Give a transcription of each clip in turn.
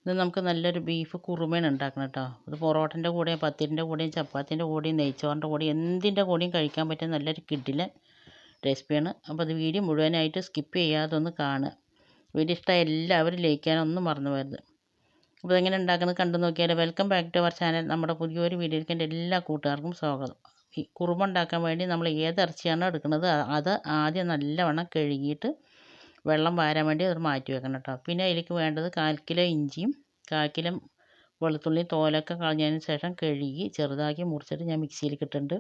ഇത് നമുക്ക് നല്ലൊരു ബീഫ് കുറുമയാണ് ഉണ്ടാക്കണം കേട്ടോ. ഇത് പൊറോട്ടൻ്റെ കൂടെയും പത്തിരിൻ്റെ കൂടെയും ചപ്പാത്തിൻ്റെ കൂടെയും നെയ്ച്ചോറിൻ്റെ കൂടെയും എന്തിൻ്റെ കൂടെയും കഴിക്കാൻ പറ്റിയ നല്ലൊരു കിടിലൻ റെസിപ്പിയാണ്. അപ്പോൾ അത് വീഡിയോ മുഴുവനായിട്ട് സ്കിപ്പ് ചെയ്യാതെ ഒന്ന് കാണുക. വീഡിയോ ഇഷ്ടമായ എല്ലാവരും ലൈക്ക് ചെയ്യാനൊന്നും മറന്നു പോകരുത്. അപ്പോൾ ഇതെങ്ങനെ ഉണ്ടാക്കുന്നത് കണ്ടു നോക്കിയാൽ. Welcome back to our channel. നമ്മുടെ പുതിയൊരു വീഡിയോയിലേക്ക് എൻ്റെ എല്ലാ കൂട്ടുകാർക്കും സ്വാഗതം. ഈ കുറുമ ഉണ്ടാക്കാൻ വേണ്ടി നമ്മൾ ഏത് ഇറച്ചിയാണോ എടുക്കുന്നത് അത് ആദ്യം നല്ലവണ്ണം കഴുകിയിട്ട് വെള്ളം വാരാൻ വേണ്ടി അത് മാറ്റി വെക്കണം കേട്ടോ. പിന്നെ അതിലേക്ക് വേണ്ടത് 1/4 കിലോ ഇഞ്ചിയും 1/4 കിലോ വെളുത്തുള്ളിയും തോലൊക്കെ കളഞ്ഞതിന് ശേഷം കഴുകി ചെറുതാക്കി മുറിച്ചിട്ട് ഞാൻ മിക്സിയിലേക്ക് ഇട്ടിട്ടുണ്ട്.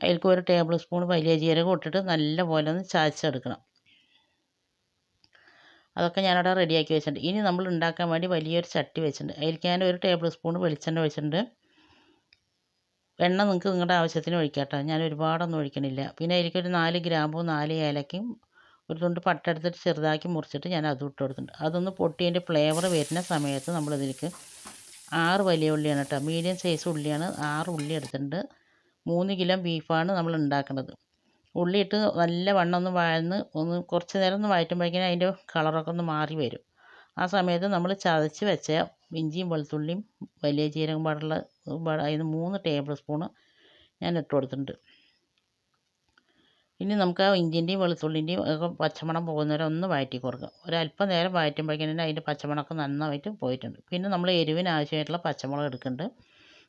അതിലേക്ക് 1 ടേബിൾ സ്പൂൺ വലിയ ജീരകം ഇട്ടിട്ട് നല്ലപോലെ ഒന്ന് ചതച്ചെടുക്കണം. അതൊക്കെ ഞാനവിടെ റെഡിയാക്കി വെച്ചിട്ടുണ്ട്. ഇനി നമ്മൾ ഉണ്ടാക്കാൻ വേണ്ടി വലിയൊരു ചട്ടി വെച്ചിട്ടുണ്ട്. അതിലേക്ക് ഞാൻ 1 ടേബിൾ സ്പൂൺ വെളിച്ചെണ്ണ ഒഴിച്ചിട്ടുണ്ട്. എണ്ണ നിങ്ങൾക്ക് നിങ്ങളുടെ ആവശ്യത്തിന് ഒഴിക്കാം കേട്ടോ. ഞാൻ ഒരുപാടൊന്നും ഒഴിക്കണില്ല. പിന്നെ അതിലേക്ക് ഒരു 4 ഗ്രാമ്പും 4 ഏലക്കയും ഒരു തുണ്ട് പട്ട എടുത്തിട്ട് ചെറുതാക്കി മുറിച്ചിട്ട് ഞാൻ അതും ഇട്ട് കൊടുത്തിട്ടുണ്ട്. അതൊന്ന് പൊട്ടിയതിൻ്റെ ഫ്ലേവർ വരുന്ന സമയത്ത് നമ്മളിതിലേക്ക് 6 വലിയ ഉള്ളിയാണ് കേട്ടോ. മീഡിയം സൈസ് ഉള്ളിയാണ്. 6 ഉള്ളി എടുത്തിട്ടുണ്ട്. 3 കിലോ ബീഫാണ് നമ്മൾ ഉണ്ടാക്കുന്നത്. ഉള്ളി ഇട്ട് നല്ലവണ്ണം ഒന്ന് വഴന്ന് ഒന്ന് കുറച്ച് നേരം ഒന്ന് വഴറ്റുമ്പോഴേക്കും അതിൻ്റെ കളറൊക്കെ ഒന്ന് മാറി വരും. ആ സമയത്ത് നമ്മൾ ചതച്ച് വെച്ച ഇഞ്ചിയും വെളുത്തുള്ളിയും വലിയ ജീരകം പാടുള്ള അതിന് 3 ടേബിൾ സ്പൂണ് ഞാൻ ഇട്ട് കൊടുത്തിട്ടുണ്ട്. ഇനി നമുക്ക് ആ ഇഞ്ചിൻ്റെയും വെളുത്തുള്ളിൻ്റെയും ഒക്കെ പച്ചമണം പോകുന്നവരെ ഒന്ന് വഴറ്റി കൊടുക്കുക. ഒരല്പം നേരം വഴറ്റുമ്പോഴേക്കും തന്നെ അതിൻ്റെ പച്ചമണമൊക്കെ നന്നായിട്ട് പോയിട്ടുണ്ട്. പിന്നെ നമ്മൾ എരിവിന് ആവശ്യമായിട്ടുള്ള പച്ചമുളക് എടുക്കുന്നുണ്ട്.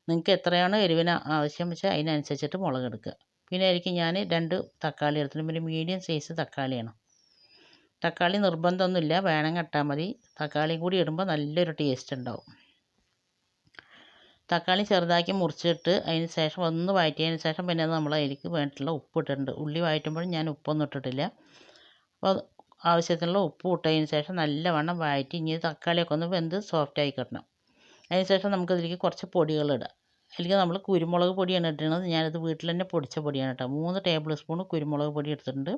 നിങ്ങൾക്ക് എത്രയാണോ എരിവിന് ആവശ്യം വെച്ചാൽ അതിനനുസരിച്ചിട്ട് മുളക് എടുക്കുക. പിന്നെ ആയിരിക്കും ഞാൻ 2 തക്കാളി എടുത്തിട്ടുണ്ട്. പിന്നെ മീഡിയം സൈസ് തക്കാളിയാണ്. തക്കാളി നിർബന്ധമൊന്നുമില്ല, വേണമെങ്കിൽ ഇട്ടാൽ മതി. തക്കാളിയും കൂടി ഇടുമ്പോൾ നല്ലൊരു ടേസ്റ്റ് ഉണ്ടാവും. തക്കാളി ചെറുതാക്കി മുറിച്ചിട്ട് അതിന് ശേഷം ഒന്ന് വഴറ്റിയതിന് ശേഷം പിന്നെ നമ്മൾ അതിലേക്ക് വേണ്ടിയിട്ടുള്ള ഉപ്പ് ഇട്ടിട്ടുണ്ട്. ഉള്ളി വഴറ്റുമ്പോഴും ഞാൻ ഉപ്പൊന്നും ഇട്ടിട്ടില്ല. അപ്പോൾ ആവശ്യത്തിനുള്ള ഉപ്പ് ഇട്ടതിന് ശേഷം നല്ലവണ്ണം വഴറ്റി ഇനി തക്കാളിയൊക്കെ ഒന്ന് വെന്ത് സോഫ്റ്റായി കിട്ടണം. അതിന് ശേഷം നമുക്കിതിലേക്ക് കുറച്ച് പൊടികളിടാം. അതിലേക്ക് നമ്മൾ കുരുമുളക് പൊടിയാണ് ഇടുന്നത്. ഞാനിത് വീട്ടിൽ തന്നെ പൊടിച്ച പൊടിയാണ് കേട്ടോ. 3 ടേബിൾ സ്പൂൺ കുരുമുളക് പൊടി എടുത്തിട്ടുണ്ട്.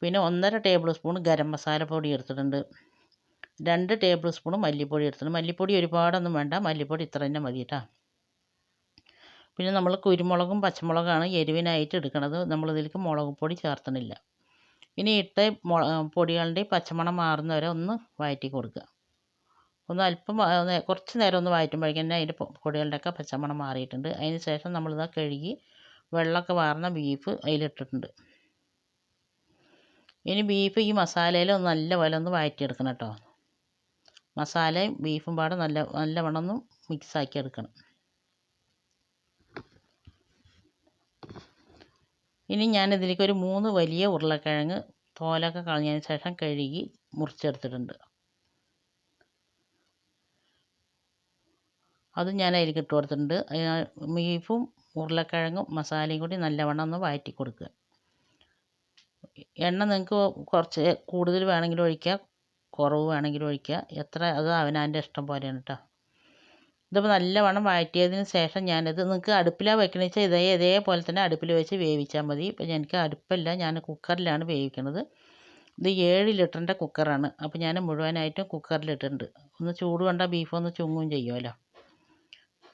പിന്നെ 1.5 ടേബിൾ സ്പൂൺ ഗരം മസാല പൊടി എടുത്തിട്ടുണ്ട്. 2 ടേബിൾ സ്പൂൺ മല്ലിപ്പൊടി എടുത്തിട്ടുണ്ട്. മല്ലിപ്പൊടി ഒരുപാടൊന്നും വേണ്ട, മല്ലിപ്പൊടി ഇത്ര തന്നെ മതി കേട്ടോ. പിന്നെ നമ്മൾ കുരുമുളകും പച്ചമുളകാണ് എരിവിനായിട്ട് എടുക്കുന്നത്. നമ്മളിതിലേക്ക് മുളക് പൊടി ചേർത്തണില്ല. ഇനി ഇട്ട പൊടികളുടെ പച്ചമണം മാറുന്നവരെ ഒന്ന് വഴറ്റി കൊടുക്കുക. ഒന്ന് അല്പം കുറച്ച് നേരം ഒന്ന് വഴറ്റുമ്പോഴേക്കും തന്നെ അതിൻ്റെ പൊടികളുടെയൊക്കെ പച്ചമണം മാറിയിട്ടുണ്ട്. അതിന് ശേഷം നമ്മളിതാ കഴുകി വെള്ളമൊക്കെ വാർന്ന ബീഫ് അതിലിട്ടിട്ടുണ്ട്. ഇനി ബീഫ് ഈ മസാലയിൽ നല്ലപോലെ ഒന്ന് വഴറ്റിയെടുക്കണം കേട്ടോ. മസാലയും ബീഫും പാടെ നല്ലവണ്ണം ഒന്ന് മിക്സാക്കി എടുക്കണം. ഇനി ഞാനിതിലേക്ക് ഒരു 3 വലിയ ഉരുളക്കിഴങ്ങ് തോലൊക്കെ കളഞ്ഞതിന് ശേഷം കഴുകി മുറിച്ചെടുത്തിട്ടുണ്ട്. അതും ഞാൻ അതിലേക്ക് ഇട്ട് കൊടുത്തിട്ടുണ്ട്. ബീഫും ഉരുളക്കിഴങ്ങും മസാലയും കൂടി നല്ലവണ്ണം ഒന്ന് വഴറ്റി കൊടുക്കുക. എണ്ണ നിങ്ങൾക്ക് കുറച്ച് കൂടുതൽ വേണമെങ്കിൽ ഒഴിക്കുക, കുറവ് വേണമെങ്കിൽ ഒഴിക്കുക. അത് അവനവൻ്റെ ഇഷ്ടം പോലെയാണ് കേട്ടോ. ഇതിപ്പോൾ നല്ലവണ്ണം വഴറ്റിയതിന് ശേഷം ഞാനിത് നിങ്ങൾക്ക് അടുപ്പിലാണ് വെക്കണമെന്ന് വെച്ചാൽ ഇതേപോലെ തന്നെ അടുപ്പിൽ വെച്ച് വേവിച്ചാൽ മതി. ഇപ്പം എനിക്ക് അടുപ്പല്ല, ഞാൻ കുക്കറിലാണ് വേവിക്കുന്നത്. ഇത് 7 ലിറ്ററിൻ്റെ കുക്കറാണ്. അപ്പോൾ ഞാൻ മുഴുവനായിട്ടും കുക്കറിലിട്ടിട്ടുണ്ട്. ഒന്ന് ചൂട് കണ്ടാൽ ബീഫ് ഒന്ന് ചുങ്ങും ചെയ്യുമല്ലോ.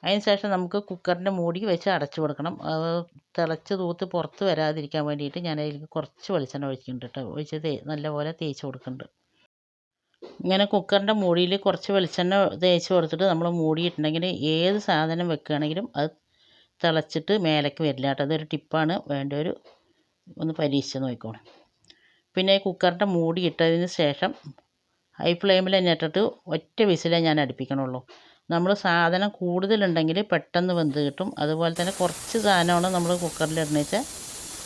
അതിന് ശേഷം നമുക്ക് കുക്കറിൻ്റെ മൂടി വെച്ച് അടച്ചു കൊടുക്കണം. തിളച്ച് തൂത്ത് പുറത്ത് വരാതിരിക്കാൻ വേണ്ടിയിട്ട് ഞാൻ അതിലേക്ക് കുറച്ച് വെളിച്ചെണ്ണ ഒഴിക്കുന്നുണ്ട് കേട്ടോ. ഒഴിച്ച് നല്ലപോലെ തേച്ച് കൊടുക്കുന്നുണ്ട്. ഇങ്ങനെ കുക്കറിൻ്റെ മൂടിയിൽ കുറച്ച് വെളിച്ചെണ്ണ തേച്ച് കൊടുത്തിട്ട് നമ്മൾ മൂടിയിട്ടുണ്ടെങ്കിൽ ഏത് സാധനം വെക്കുകയാണെങ്കിലും അത് തിളച്ചിട്ട് മേലേക്ക് വരില്ല കേട്ടോ. അതൊരു ടിപ്പാണ്, വേണ്ടവർ ഒന്ന് പരീക്ഷിച്ച് നോക്കിക്കോണം. പിന്നെ കുക്കറിൻ്റെ മൂടി ഇട്ടതിന് ശേഷം ഹൈ ഫ്ലെയിമിൽ തന്നെ ഇട്ടിട്ട് ഒറ്റ വിസിലേ ഞാൻ അടുപ്പിക്കണുള്ളൂ. നമ്മൾ സാധനം കൂടുതലുണ്ടെങ്കിൽ പെട്ടെന്ന് വെന്ത് കിട്ടും. അതുപോലെ തന്നെ കുറച്ച് സാധനമാണ് നമ്മൾ കുക്കറിലിടണമെന്ന് വെച്ചാൽ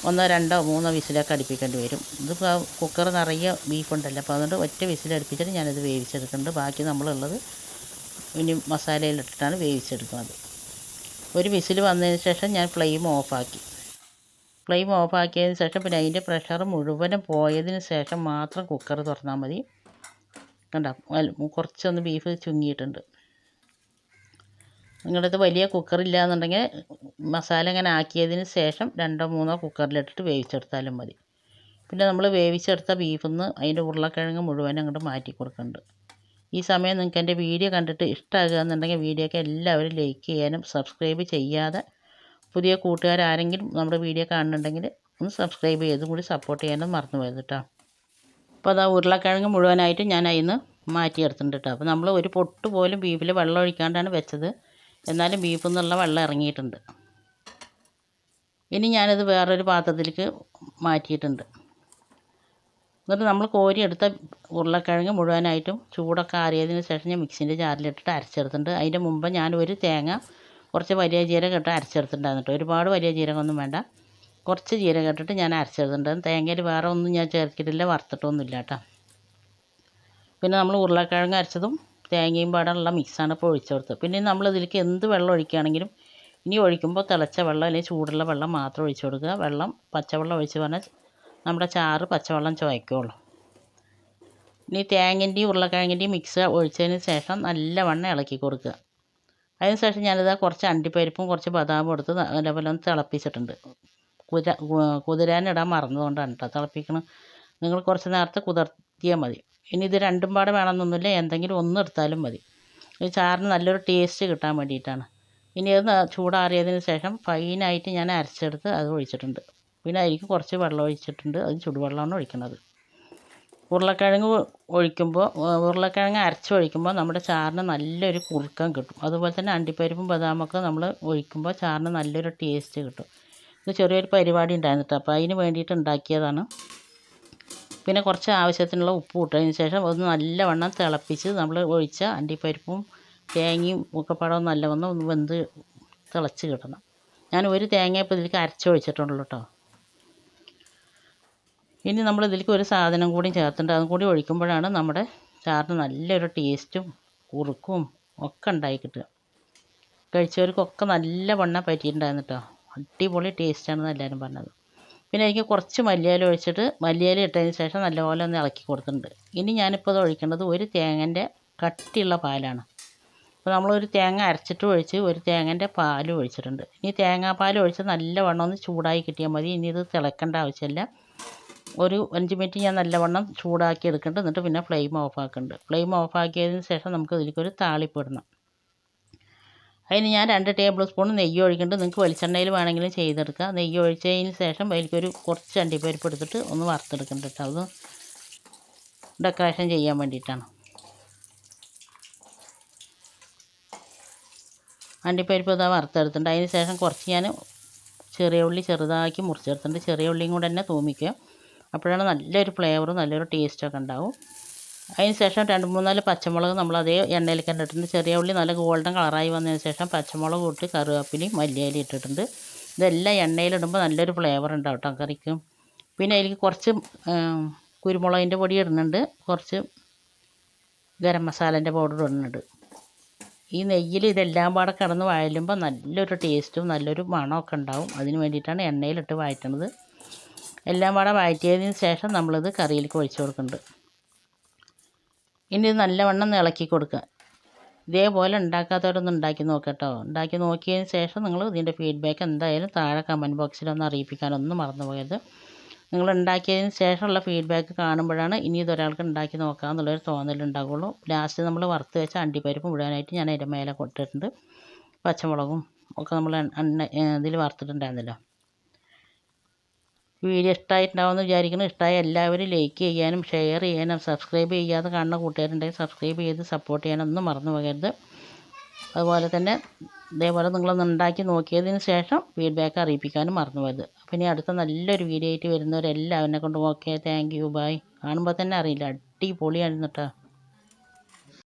1, 2, 3 വിസിലൊക്കെ അടുപ്പിക്കേണ്ടി വരും. ഇതിപ്പോൾ കുക്കർ നിറയെ ബീഫുണ്ടല്ലോ, അപ്പോൾ അതുകൊണ്ട് ഒറ്റ വിസിലടുപ്പിച്ചിട്ട് ഞാനിത് വേവിച്ചെടുക്കുന്നുണ്ട്. ബാക്കി നമ്മളുള്ളത് ഇനി മസാലയിലിട്ടിട്ടാണ് വേവിച്ചെടുക്കുന്നത്. ഒരു വിസിൽ വന്നതിന് ശേഷം ഞാൻ ഫ്ലെയിം ഓഫാക്കി. ഫ്ലെയിം ഓഫാക്കിയതിന് ശേഷം പിന്നെ അതിൻ്റെ പ്രഷർ മുഴുവനും പോയതിന് ശേഷം മാത്രം കുക്കർ തുറന്നാൽ മതി. കണ്ടോ, കുറച്ചൊന്ന് ബീഫ് ചുങ്ങിയിട്ടുണ്ട്. നിങ്ങളുടെ അടുത്ത് വലിയ കുക്കറില്ല എന്നുണ്ടെങ്കിൽ മസാല ഇങ്ങനെ ആക്കിയതിന് ശേഷം 2, 3 കുക്കറിലിട്ടിട്ട് വേവിച്ചെടുത്താലും മതി. പിന്നെ നമ്മൾ വേവിച്ചെടുത്ത ബീഫിൽ നിന്ന് അതിൻ്റെ ഉരുളക്കിഴങ്ങ് മുഴുവൻ അങ്ങോട്ട് മാറ്റി കൊടുക്കുന്നുണ്ട്. ഈ സമയം നിങ്ങൾക്ക് എൻ്റെ വീഡിയോ കണ്ടിട്ട് ഇഷ്ടമാകുക എന്നുണ്ടെങ്കിൽ വീഡിയോക്ക് എല്ലാവരും ലൈക്ക് ചെയ്യാനും സബ്സ്ക്രൈബ് ചെയ്യാതെ പുതിയ കൂട്ടുകാരാരെങ്കിലും നമ്മുടെ വീഡിയോ കാണുന്നുണ്ടെങ്കിൽ ഒന്ന് സബ്സ്ക്രൈബ് ചെയ്തും കൂടി സപ്പോർട്ട് ചെയ്യാനും മറന്നു പോയത് കേട്ടോ. അപ്പോൾ അതാ ഉരുളക്കിഴങ്ങ് മുഴുവനായിട്ട് ഞാൻ അതിൽ നിന്ന് മാറ്റിയെടുത്തിട്ടുണ്ട് കേട്ടോ. അപ്പോൾ നമ്മൾ ഒരു പൊട്ട് പോലും ബീഫിൽ വെള്ളം ഒഴിക്കാണ്ടാണ് വെച്ചത്. എന്നാലും ബീഫിൽ നിന്നുള്ള വെള്ളം ഇറങ്ങിയിട്ടുണ്ട്. ഇനി ഞാനത് വേറൊരു പാത്രത്തിലേക്ക് മാറ്റിയിട്ടുണ്ട്. എന്നിട്ട് നമ്മൾ കോരിയെടുത്ത ഉരുളക്കിഴങ്ങ് മുഴുവനായിട്ടും ചൂടൊക്കെ ആറിയതിന് ശേഷം ഞാൻ മിക്സിൻ്റെ ജാറിലിട്ടിട്ട് അരച്ചെടുത്തിട്ടുണ്ട്. അതിൻ്റെ മുമ്പ് ഞാൻ ഒരു തേങ്ങ കുറച്ച് വലിയ ജീരകം ഇട്ട് അരച്ചെടുത്തിട്ടുണ്ടായിരുന്നു കേട്ടോ. ഒരുപാട് വലിയ ജീരകമൊന്നും വേണ്ട, കുറച്ച് ജീരകം ഇട്ടിട്ട് ഞാൻ അരച്ചെടുത്തിട്ടുണ്ട്. തേങ്ങയിൽ വേറെ ഒന്നും ഞാൻ ചേർക്കിട്ടില്ല, വറുത്തിട്ടൊന്നുമില്ല കേട്ടോ. പിന്നെ നമ്മൾ ഉരുളക്കിഴങ്ങ് അരച്ചതും തേങ്ങയും പാടുള്ള മിക്സാണ് ഇപ്പോൾ ഒഴിച്ചു കൊടുത്തത്. പിന്നെ നമ്മൾ ഇതിലേക്ക് എന്ത് വെള്ളം ഒഴിക്കുകയാണെങ്കിലും ഇനി ഒഴിക്കുമ്പോൾ തിളച്ച വെള്ളം അല്ലെങ്കിൽ ചൂടുള്ള വെള്ളം മാത്രം ഒഴിച്ചു കൊടുക്കുക. വെള്ളം പച്ചവെള്ളം ഒഴിച്ച് പറഞ്ഞാൽ നമ്മുടെ ചാറ് പച്ചവെള്ളം ചുവയ്ക്കുള്ളൂ. ഇനി തേങ്ങൻ്റെയും ഉരുളക്കിഴങ്ങിൻ്റെയും മിക്സ് ഒഴിച്ചതിന് ശേഷം നല്ലവണ്ണം ഇളക്കി കൊടുക്കുക. അതിന് ശേഷം ഞാനിത് കുറച്ച് അണ്ടിപ്പരിപ്പും കുറച്ച് ബദാമും എടുത്ത് നല്ലപോലെ ഒന്ന് തിളപ്പിച്ചിട്ടുണ്ട്. കുതിരാനിടാൻ മറന്നതുകൊണ്ടാണ് കേട്ടോ തിളപ്പിക്കണം. നിങ്ങൾ കുറച്ച് നേരത്തെ കുതിർത്തിയാൽ മതി. ഇനി ഇത് രണ്ടും പാടെ വേണമെന്നൊന്നുമില്ല, എന്തെങ്കിലും ഒന്ന് എടുത്താലും മതി. ഈ ചാറിന് നല്ലൊരു ടേസ്റ്റ് കിട്ടാൻ വേണ്ടിയിട്ടാണ്. ഇനി അത് ചൂടാറിയതിന് ശേഷം ഫൈനായിട്ട് ഞാൻ അരച്ചെടുത്ത് അത് ഒഴിച്ചിട്ടുണ്ട്. പിന്നെ അതിലേക്ക് കുറച്ച് വെള്ളം ഒഴിച്ചിട്ടുണ്ട്, അത് ചുടുവെള്ളമാണ് ഒഴിക്കുന്നത്. ഉരുളക്കിഴങ്ങ് അരച്ചൊഴിക്കുമ്പോൾ നമ്മുടെ ചാറിന് നല്ലൊരു കുറുക്കം കിട്ടും. അതുപോലെ തന്നെ അണ്ടിപ്പരിപ്പും ബദാമൊക്കെ നമ്മൾ ഒഴിക്കുമ്പോൾ ചാറിന് നല്ലൊരു ടേസ്റ്റ് കിട്ടും. ഇത് ചെറിയൊരു പരിപാടി ഉണ്ടായിരുന്നു കേട്ടോ, അപ്പോൾ അതിന് വേണ്ടിയിട്ട് ഉണ്ടാക്കിയതാണ്. പിന്നെ കുറച്ച് ആവശ്യത്തിനുള്ള ഉപ്പ് ഇട്ടതിന് ശേഷം ഒന്ന് നല്ലവണ്ണം തിളപ്പിച്ച് നമ്മൾ ഒഴിച്ച അണ്ടിപ്പരിപ്പും തേങ്ങയും ഒക്കെ പടം നല്ലവണ്ണം ഒന്ന് വെന്ത് തിളച്ച് കിട്ടണം. ഞാൻ ഒരു തേങ്ങ ഇപ്പോൾ ഇതിലേക്ക് അരച്ചൊഴിച്ചിട്ടുള്ളൂ കേട്ടോ. ഇനി നമ്മൾ ഇതിലേക്ക് ഒരു സാധനം കൂടി ചേർത്തിട്ടുണ്ട്. അതും കൂടി ഒഴിക്കുമ്പോഴാണ് നമ്മുടെ ചാറിന് നല്ലൊരു ടേസ്റ്റും കുറുക്കും ഒക്കെ ഉണ്ടായി കിട്ടുക. കഴിച്ചവർക്കൊക്കെ നല്ല വണ്ണം പറ്റിയിട്ടുണ്ടായിരുന്നു കേട്ടോ. അടിപൊളി ടേസ്റ്റാണെന്ന് എല്ലാവരും പറഞ്ഞത്. പിന്നെ എനിക്ക് കുറച്ച് മല്ലിയില ഒഴിച്ചിട്ട് മല്ലിയില ഇട്ടതിന് ശേഷം നല്ലപോലെ ഒന്ന് ഇളക്കി കൊടുത്തിട്ടുണ്ട്. ഇനി ഞാനിപ്പോൾ അത് ഒഴിക്കേണ്ടത് ഒരു തേങ്ങൻ്റെ കട്ടിയുള്ള പാലാണ്. അപ്പോൾ നമ്മളൊരു തേങ്ങ അരച്ചിട്ട് ഒഴിച്ച് ഒരു തേങ്ങൻ്റെ പാലും ഒഴിച്ചിട്ടുണ്ട്. ഇനി തേങ്ങാപ്പാൽ ഒഴിച്ച് നല്ലവണ്ണം ഒന്ന് ചൂടായി കിട്ടിയാൽ മതി. ഇനി ഇത് തിളക്കേണ്ട ആവശ്യമില്ല. ഒരു 5 മിനിറ്റ് ഞാൻ നല്ലവണ്ണം ചൂടാക്കി എടുക്കുന്നുണ്ട്. എന്നിട്ട് പിന്നെ ഫ്ലെയിം ഓഫാക്കുന്നുണ്ട്. ഫ്ലെയിം ഓഫാക്കിയതിന് ശേഷം നമുക്ക് ഇതിലേക്കൊരു താളിപ്പ് ഇടണം. അതിന് ഞാൻ 2 ടേബിൾ സ്പൂൺ നെയ്യ് ഒഴിക്കുന്നുണ്ട്. നിങ്ങൾക്ക് വെളിച്ചെണ്ണയിൽ വേണമെങ്കിലും ചെയ്തെടുക്കുക. നെയ്യ് ഒഴിച്ചതിന് ശേഷം അതിലേക്കൊരു കുറച്ച് അണ്ടിപ്പരിപ്പ് എടുത്തിട്ട് ഒന്ന് വറുത്തെടുക്കുന്നുണ്ട് കേട്ടോ. അത് ഡെക്കറേഷൻ ചെയ്യാൻ വേണ്ടിയിട്ടാണ്. അണ്ടിപ്പരിപ്പ് ഇതാ വറുത്തെടുത്തിട്ടുണ്ട്. അതിന് ശേഷം കുറച്ച് ഞാൻ ചെറിയ ഉള്ളി ചെറുതാക്കി മുറിച്ചെടുത്തിട്ടുണ്ട്. ചെറിയ ഉള്ളിയും കൂടെ തന്നെ തൂമിക്കുക. അപ്പോഴാണ് നല്ലൊരു ഫ്ലേവറും നല്ലൊരു ടേസ്റ്റൊക്കെ ഉണ്ടാവും. അതിന് ശേഷം 2-3-4 പച്ചമുളക് നമ്മൾ അതേ എണ്ണയിലേക്ക് തന്നെ ഇട്ടിട്ടുണ്ട്. ചെറിയ ഉള്ളി നല്ല ഗോൾഡൻ കളറായി വന്നതിന് ശേഷം പച്ചമുളക് ഇട്ട് കറിവേപ്പിലയും മല്ലിയിലയും ഇട്ടിട്ടുണ്ട്. ഇതെല്ലാം എണ്ണയിലിടുമ്പോൾ നല്ലൊരു ഫ്ലേവർ ഉണ്ടാവും കേട്ടോ കറിക്ക്. പിന്നെ അതിലേക്ക് കുറച്ച് കുരുമുളകിൻ്റെ പൊടി ഇടുന്നുണ്ട്, കുറച്ച് ഗരം മസാലേൻ്റെ പൗഡർ ഇടുന്നുണ്ട്. ഈ നെയ്യിൽ ഇതെല്ലാം പാടെ കിടന്ന് വഴലുമ്പോൾ നല്ലൊരു ടേസ്റ്റും നല്ലൊരു മണമൊക്കെ ഉണ്ടാവും. അതിന് വേണ്ടിയിട്ടാണ് എണ്ണയിലിട്ട് വഴറ്റുന്നത്. എല്ലാം പാടെ വഴറ്റിയതിന് ശേഷം നമ്മളിത് കറിയിലേക്ക് ഒഴിച്ച് കൊടുക്കുന്നുണ്ട്. ഇനി ഇത് നല്ലവണ്ണം ഇളക്കി കൊടുക്കുക. ഇതേപോലെ ഉണ്ടാക്കാത്തവരൊന്ന് ഉണ്ടാക്കി നോക്കുക കേട്ടോ. ഉണ്ടാക്കി നോക്കിയതിന് ശേഷം നിങ്ങൾ ഇതിൻ്റെ ഫീഡ്ബാക്ക് എന്തായാലും താഴെ കമൻറ്റ് ബോക്സിലൊന്ന് അറിയിപ്പിക്കാനൊന്നും മറന്നു പോയത്. നിങ്ങൾ ഉണ്ടാക്കിയതിന് ശേഷമുള്ള ഫീഡ്ബാക്ക് കാണുമ്പോഴാണ് ഇനി ഇതൊരാൾക്ക് ഉണ്ടാക്കി നോക്കാമെന്നുള്ളൊരു തോന്നലുണ്ടാകുള്ളൂ. ലാസ്റ്റ് നമ്മൾ വറുത്ത് വെച്ച അണ്ടിപ്പരിപ്പ് മുഴുവനായിട്ട് ഞാൻ അതിൻ്റെ മേലെ കൊട്ടിട്ടുണ്ട്. പച്ചമുളകും ഒക്കെ നമ്മൾ ഇതിൽ വറുത്തിട്ടുണ്ടായിരുന്നല്ലോ. വീഡിയോ ഇഷ്ടമായിട്ടുണ്ടാവുമെന്ന് വിചാരിക്കുന്നു. ഇഷ്ടമായ എല്ലാവരും ലൈക്ക് ചെയ്യാനും ഷെയർ ചെയ്യാനും സബ്സ്ക്രൈബ് ചെയ്യാതെ കാണുന്ന കൂട്ടുകാരുണ്ടെങ്കിൽ സബ്സ്ക്രൈബ് ചെയ്ത് സപ്പോർട്ട് ചെയ്യാനൊന്നും മറന്നു പോകരുത്. അതുപോലെ തന്നെ ഇതേപോലെ നിങ്ങളൊന്ന് ഉണ്ടാക്കി നോക്കിയതിന് ശേഷം ഫീഡ്ബാക്ക് അറിയിപ്പിക്കാനും മറന്നു പോകരുത്. അപ്പോൾ ഇനി അടുത്ത നല്ലൊരു വീഡിയോ ആയിട്ട് വരുന്നവരെല്ലാവരെ കൊണ്ടും ഓക്കെ, താങ്ക് യു, ബൈ. കാണുമ്പോൾ തന്നെ അറിയില്ല, അടിപൊളിയായിരുന്നു കേട്ടോ.